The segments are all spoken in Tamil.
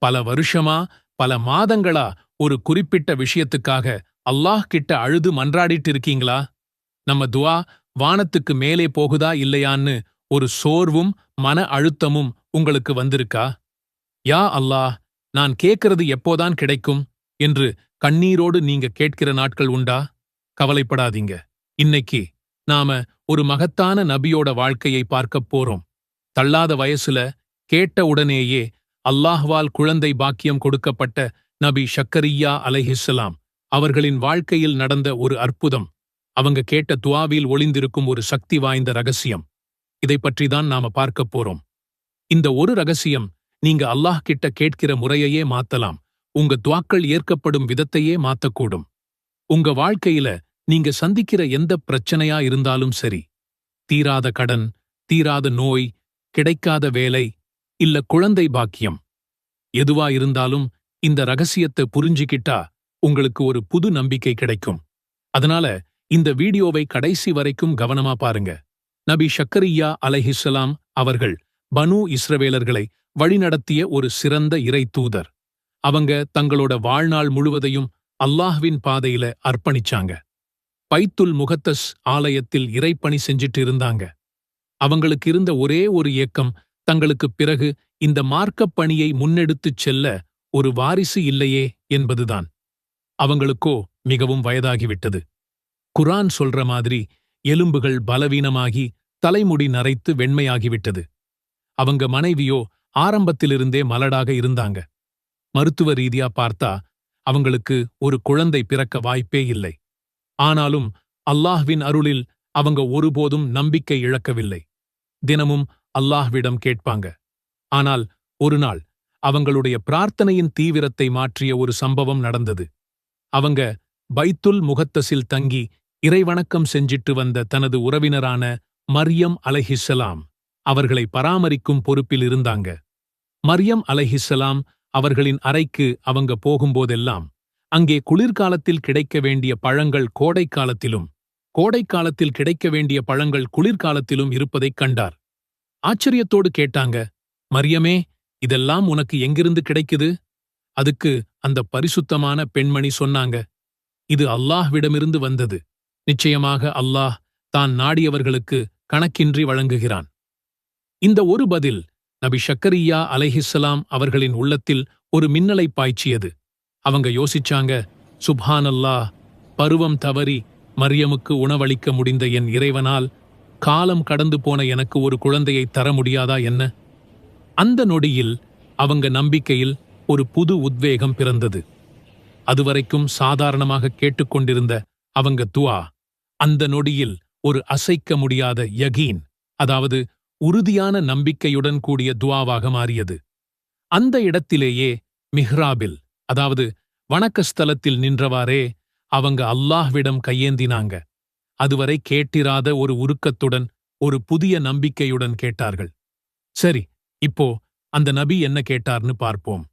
பல வருஷமா, பல மாதங்களா ஒரு குறிப்பிட்ட விஷயத்துக்காக அல்லாஹ் கிட்ட அழுது மன்றாடிட்டு இருக்கீங்களா? நம்ம துஆ வானத்துக்கு மேலே போகுதா இல்லையான்னு ஒரு சோர்வும் மன அழுத்தமும் உங்களுக்கு வந்திருக்கா? யா அல்லாஹ், நான் கேட்கிறது எப்போதான் கிடைக்கும் என்று கண்ணீரோடு நீங்க கேட்கிற நாட்கள் உண்டா? கவலைப்படாதீங்க. இன்னைக்கு நாம ஒரு மகத்தான நபியோட வாழ்க்கையை பார்க்கப் போறோம். தள்ளாத வயசுல கேட்ட உடனேயே அல்லாஹ்வால் குழந்தை பாக்கியம் கொடுக்கப்பட்ட நபி ஷக்கரியா அலைஹிஸ்ஸலாம் அவர்களின் வாழ்க்கையில் நடந்த ஒரு அற்புதம். அவங்க கேட்ட துஆவில் ஒளிந்திருக்கும் ஒரு சக்தி வாய்ந்த ரகசியம். இதை பற்றிதான் நாம பார்க்கப் போறோம். இந்த ஒரு ரகசியம் நீங்க அல்லாஹ் கிட்ட கேட்கிற முறையையே மாத்தலாம். உங்க துஆக்கள் ஏற்கப்படும் விதத்தையே மாத்தக்கூடும். உங்க வாழ்க்கையில நீங்க சந்திக்கிற எந்த பிரச்சனையா இருந்தாலும் சரி, தீராத கடன், தீராத நோய், கிடைக்காத வேலை, இல்ல குழந்தை பாக்கியம், எதுவா இருந்தாலும் இந்த ரகசியத்தை புரிஞ்சுக்கிட்டா உங்களுக்கு ஒரு புது நம்பிக்கை கிடைக்கும். அதனால இந்த வீடியோவை கடைசி வரைக்கும் கவனமா பாருங்க. நபி ஷக்கரியா அலைஹிஸ்ஸலாம் அவர்கள் பனூ இஸ்ரவேலர்களை வழிநடத்திய ஒரு சிறந்த இறை தூதர். அவங்க தங்களோட வாழ்நாள் முழுவதையும் அல்லாஹ்வின் பாதையில அர்ப்பணிச்சாங்க. பைத்துல் முகத்தஸ் ஆலயத்தில் இறைப்பணி செஞ்சிட்டு இருந்தாங்க. அவங்களுக்கு இருந்த ஒரே ஒரு ஏக்கம், தங்களுக்குப் பிறகு இந்த மார்க்கப் பணியை முன்னெடுத்துச் செல்ல ஒரு வாரிசு இல்லையே என்பதுதான். அவங்களுக்கோ மிகவும் வயதாகிவிட்டது. குர்ஆன் சொல்ற மாதிரி எலும்புகள் பலவீனமாகி தலைமுடி நரைத்து வெண்மையாகிவிட்டது. அவங்க மனைவியோ ஆரம்பத்திலிருந்தே மலடாக இருந்தாங்க. மருத்துவ ரீதியா பார்த்தா அவங்களுக்கு ஒரு குழந்தை பிறக்க வாய்ப்பே இல்லை. ஆனாலும் அல்லாஹ்வின் அருளில் அவங்க ஒருபோதும் நம்பிக்கை இழக்கவில்லை. தினமும் அல்லாஹ்விடம் கேட்பாங்க. ஆனால் ஒரு நாள் அவங்களுடைய பிரார்த்தனையின் தீவிரத்தை மாற்றிய ஒரு சம்பவம் நடந்தது. அவங்க பைத்துல் முகத்தஸில் தங்கி இறைவணக்கம் செஞ்சிட்டு வந்த தனது உறவினரான மர்யம் அலைஹிஸ்ஸலாம் அவர்களை பராமரிக்கும் பொறுப்பில் இருந்தாங்க. மர்யம் அலைஹிஸ்ஸலாம் அவர்களின் அறைக்கு அவங்க போகும்போதெல்லாம் அங்கே குளிர்காலத்தில் கிடைக்க வேண்டிய பழங்கள் கோடைக்காலத்திலும், கோடைக்காலத்தில் கிடைக்க வேண்டிய பழங்கள் குளிர்காலத்திலும் இருப்பதைக் கண்டார். ஆச்சரியத்தோடு கேட்டாங்க, மரியமே, இதெல்லாம் உனக்கு எங்கிருந்து கிடைக்குது? அதுக்கு அந்த பரிசுத்தமான பெண்மணி சொன்னாங்க, இது அல்லாஹ்விடமிருந்து வந்தது. நிச்சயமாக அல்லாஹ் தான் நாடியவர்களுக்கு கணக்கின்றி வழங்குகிறான். இந்த ஒரு பதில் நபி ஷக்கரியா அலைஹிஸ்ஸலாம் அவர்களின் உள்ளத்தில் ஒரு மின்னலை பாய்ச்சியது. அவங்க யோசிச்சாங்க, சுப்ஹானல்லாஹ், பருவம் தவறி மரியமுக்கு உணவளிக்க முடிந்த என் இறைவனால் காலம் கடந்து போன எனக்கு ஒரு குழந்தையை தர முடியாதா என்ன? அந்த நொடியில் அவங்க நம்பிக்கையில் ஒரு புது உத்வேகம் பிறந்தது. அதுவரைக்கும் சாதாரணமாக கேட்டுக்கொண்டிருந்த அவங்க துஆ அந்த நொடியில் ஒரு அசைக்க முடியாத யகீன், அதாவது உறுதியான நம்பிக்கையுடன் கூடிய துஆவாக மாறியது. அந்த இடத்திலேயே மிஹ்ராபில், அதாவது வணக்கஸ்தலத்தில் நின்றவாறே அவங்க அல்லாஹ்விடம் கையேந்தினாங்க. அதுவரை கேட்டிராத ஒரு உருக்கத்துடன், ஒரு புதிய நம்பிக்கையுடன் கேட்டார்கள். சரி, இப்போ அந்த நபி என்ன கேட்டார்னு பார்ப்போம்.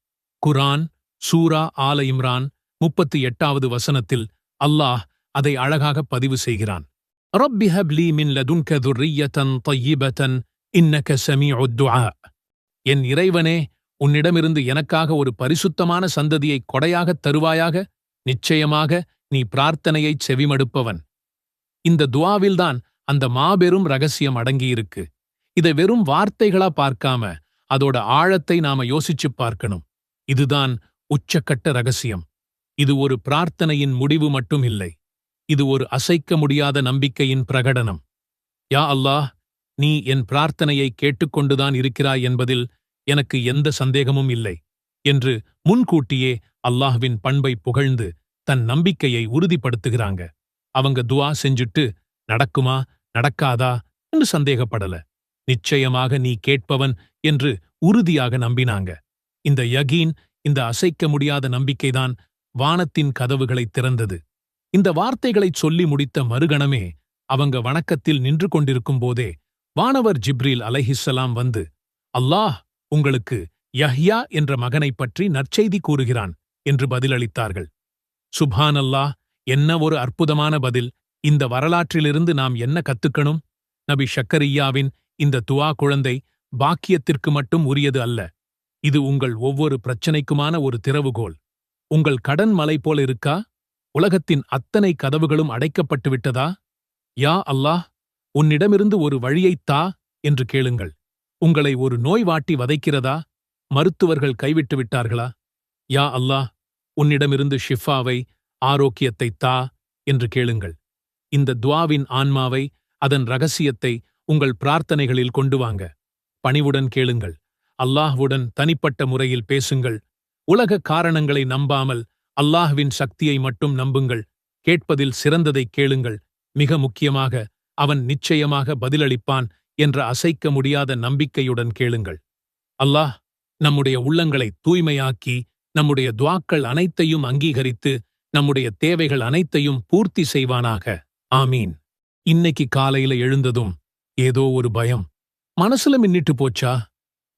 குர்ஆன் சூரா ஆல இம்ரான் 38வது வசனத்தில் அல்லாஹ் அதை அழகாக பதிவு செய்கிறான். ரப்பி ஹப்லி மின் லதுன்க துர்ரியத்தன் தய்யிபத்தன் இன்னக ஸமீஉத் துஆ. என் இறைவனே, உன்னிடமிருந்து எனக்காக ஒரு பரிசுத்தமான சந்ததியை கொடையாகத் தருவாயாக. நிச்சயமாக நீ பிரார்த்தனையைச் செவிமடுப்பவன். இந்த துஆவில்தான் அந்த மாபெரும் ரகசியம் அடங்கியிருக்கு. இதை வெறும் வார்த்தைகளா பார்க்காம அதோட ஆழத்தை நாம யோசிச்சுப் பார்க்கணும். இதுதான் உச்சக்கட்ட ரகசியம். இது ஒரு பிரார்த்தனையின் முடிவு மட்டும் இல்லை. இது ஒரு அசைக்க முடியாத நம்பிக்கையின் பிரகடனம். யா அல்லாஹ், நீ என் பிரார்த்தனையை கேட்டுக்கொண்டுதான் இருக்கிறாய் என்பதில் எனக்கு எந்த சந்தேகமும் இல்லை என்று முன்கூட்டியே அல்லாஹ்வின் பண்பை புகழ்ந்து தன் நம்பிக்கையை உறுதிப்படுத்துகிறாங்க. அவங்க துஆ செஞ்சுட்டு நடக்குமா நடக்காதா என்று சந்தேகப்படல. நிச்சயமாக நீ கேட்பவன் என்று உறுதியாக நம்பினாங்க. இந்த யகீன், இந்த அசைக்க முடியாத நம்பிக்கைதான் வானத்தின் கதவுகளைத் திறந்தது. இந்த வார்த்தைகளைச் சொல்லி முடித்த மறுகணமே அவங்க வணக்கத்தில் நின்று கொண்டிருக்கும் போதே வானவர் ஜிப்ரீல் அலைஹிஸ்ஸலாம் வந்து, அல்லாஹ் உங்களுக்கு யஹ்யா என்ற மகனைப் பற்றி நற்செய்தி கூறுகிறான் என்று பதிலளித்தார்கள். சுப்ஹானல்லாஹ், என்ன ஒரு அற்புதமான பதில்! இந்த வரலாற்றிலிருந்து நாம் என்ன கத்துக்கணும்? நபி ஷக்கரியாவின் இந்த துஆ குழந்தை பாக்கியத்திற்கு மட்டும் உரியது அல்ல. இது உங்கள் ஒவ்வொரு பிரச்சனைக்குமான ஒரு திறவுகோல். உங்கள் கடன் மலை போல இருக்கா? உலகத்தின் அத்தனை கதவுகளும் அடைக்கப்பட்டு விட்டதா? யா அல்லாஹ், உன்னிடமிருந்து ஒரு வழியைத் தா என்று கேளுங்கள். உங்களை ஒரு நோய் வாட்டி வதைக்கிறதா? மருத்துவர்கள் கைவிட்டு விட்டார்களா? யா அல்லாஹ், உன்னிடமிருந்து ஷிஃபாவை, ஆரோக்கியத்தைத் தா என்று கேளுங்கள். இந்த துவாவின் ஆன்மாவை, அதன் ரகசியத்தை உங்கள் பிரார்த்தனைகளில் கொண்டு வாங்க. பணிவுடன் கேளுங்கள். அல்லாஹ்வுடன் தனிப்பட்ட முறையில் பேசுங்கள். உலக காரணங்களை நம்பாமல் அல்லாஹ்வின் சக்தியை மட்டும் நம்புங்கள். கேட்பதில் சிறந்ததைக் கேளுங்கள். மிக முக்கியமாக, அவன் நிச்சயமாக பதிலளிப்பான் என்ற அசைக்க முடியாத நம்பிக்கையுடன் கேளுங்கள். அல்லாஹ் நம்முடைய உள்ளங்களை தூய்மையாக்கி, நம்முடைய துவாக்கள் அனைத்தையும் அங்கீகரித்து, நம்முடைய தேவைகள் அனைத்தையும் பூர்த்தி செய்வானாக. ஆமீன். இன்னைக்கு காலையில எழுந்ததும் ஏதோ ஒரு பயம் மனசுல மின்னிட்டு போச்சா?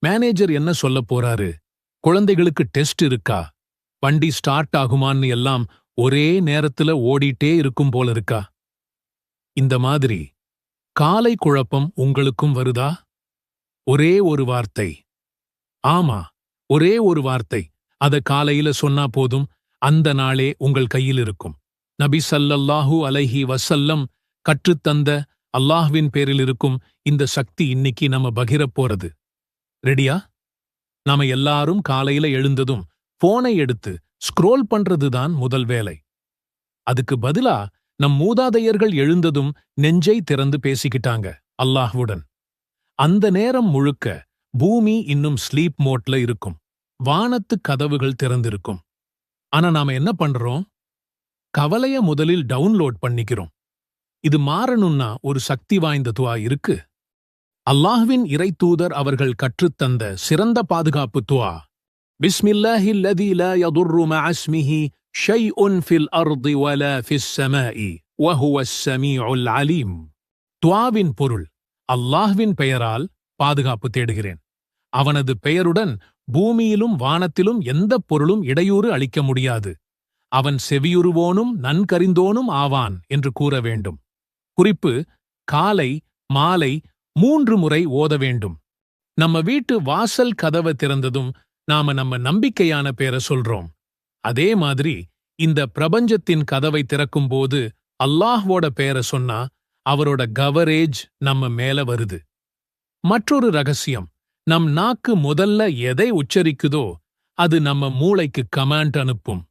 மேனேஜர் என்ன சொல்லப் போறாரு? குழந்தைகளுக்கு டெஸ்ட் இருக்கா? வண்டி ஸ்டார்ட் ஆகுமான்னு எல்லாம் ஒரே நேரத்துல ஓடிட்டே இருக்கும் போல இருக்கா? இந்த மாதிரி காலை குழப்பம் உங்களுக்கும் வருதா? ஒரே ஒரு வார்த்தை, ஆமா, ஒரே ஒரு வார்த்தை, அத காலையில சொன்னா போதும், அந்த நாளே உங்கள் கையில் இருக்கும். நபி ஸல்லல்லாஹு அலைஹி வஸல்லம் கற்றுத்தந்த அல்லாஹ்வின் பேரில் இருக்கும் இந்த சக்தி இன்னைக்கு நம்ம பகிரப் போறது. ரெடியா? நாம எல்லாரும் காலையில எழுந்ததும் போனை எடுத்து ஸ்க்ரோல் பண்றதுதான் முதல் வேலை. அதுக்கு பதிலா நம் மூதாதையர்கள் எழுந்ததும் நெஞ்சை திறந்து பேசிக்கிட்டாங்க அல்லாஹ்வுடன். அந்த நேரம் முழுக்க பூமி இன்னும் ஸ்லீப் மோட்ல இருக்கும். வானத்து கதவுகள் திறந்திருக்கும். ஆனா நாம என்ன பண்றோம்? கவலைய முதலில் டவுன்லோட் பண்ணிக்கிறோம். இது மாறணும்னா ஒரு சக்தி வாய்ந்த துவா இருக்கு. அல்லாஹ்வின் இறைத்தூதர் அவர்கள் கற்றுத்தந்த சிறந்த பாதுகாப்பு துவா. பிஸ்மில்லாஹில் லதீ லா யதுர்ரு மஅ இஸ்மிஹி ஷைஉன் ஃபில் அர்தி வலா ஃபிஸ் ஸமாஇ வஹுவஸ் ஸமீஉல் அலீம். துவாவின் பொருள்: அல்லாஹ்வின் பெயரால் பாதுகாப்பு தேடுகிறேன். அவனது பெயருடன் பூமியிலும் வானத்திலும் எந்தப் பொருளும் இடையூறு அளிக்க முடியாது. அவன் செவியுறுவோனும் நன்கறிந்தோனும் ஆவான் என்று கூற வேண்டும். குறிப்பு: காலை மாலை 3 முறை ஓத வேண்டும். நம்ம வீட்டு வாசல் கதவை திறந்ததும் நாம நம்ம நம்பிக்கையான பேரை சொல்றோம். அதே மாதிரி இந்த பிரபஞ்சத்தின் கதவை திறக்கும்போது அல்லாஹ்வோட பேரை சொன்னா அவரோட கவரேஜ் நம்ம மேல வருது. மற்றொரு ரகசியம்: நம் நாக்கு முதல்ல எதை உச்சரிக்குதோ அது நம்ம மூளைக்கு கமாண்ட் அனுப்பும்.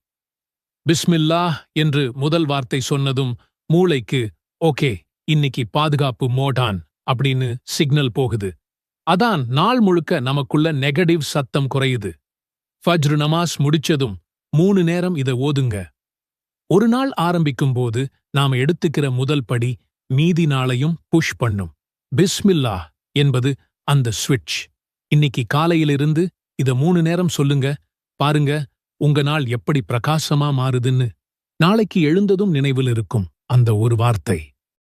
பிஸ்மில்லாஹ் என்று முதல் வார்த்தை சொன்னதும் மூளைக்கு ஓகே, இன்னைக்கு பாதுகாப்பு மோடான் அப்படின்னு சிக்னல் போகுது. அதான் நாள் முழுக்க நமக்குள்ள நெகட்டிவ் சத்தம் குறையுது. ஃபஜ்ர் நமாஸ் முடிச்சதும் 3 நேரம் இத ஓதுங்க. ஒரு நாள் ஆரம்பிக்கும் போது நாம எடுத்துக்கிற முதல் படி மீதி நாளையும் புஷ் பண்ணும். பிஸ்மில்லாஹ் என்பது அந்த ஸ்விட்ச். இன்னைக்கு காலையிலிருந்து இத 3 நேரம் சொல்லுங்க. பாருங்க உங்க நாள் எப்படி பிரகாசமா மாறுதுன்னு. நாளைக்கு எழுந்ததும் நினைவில் இருக்கும் அந்த ஒரு வார்த்தை.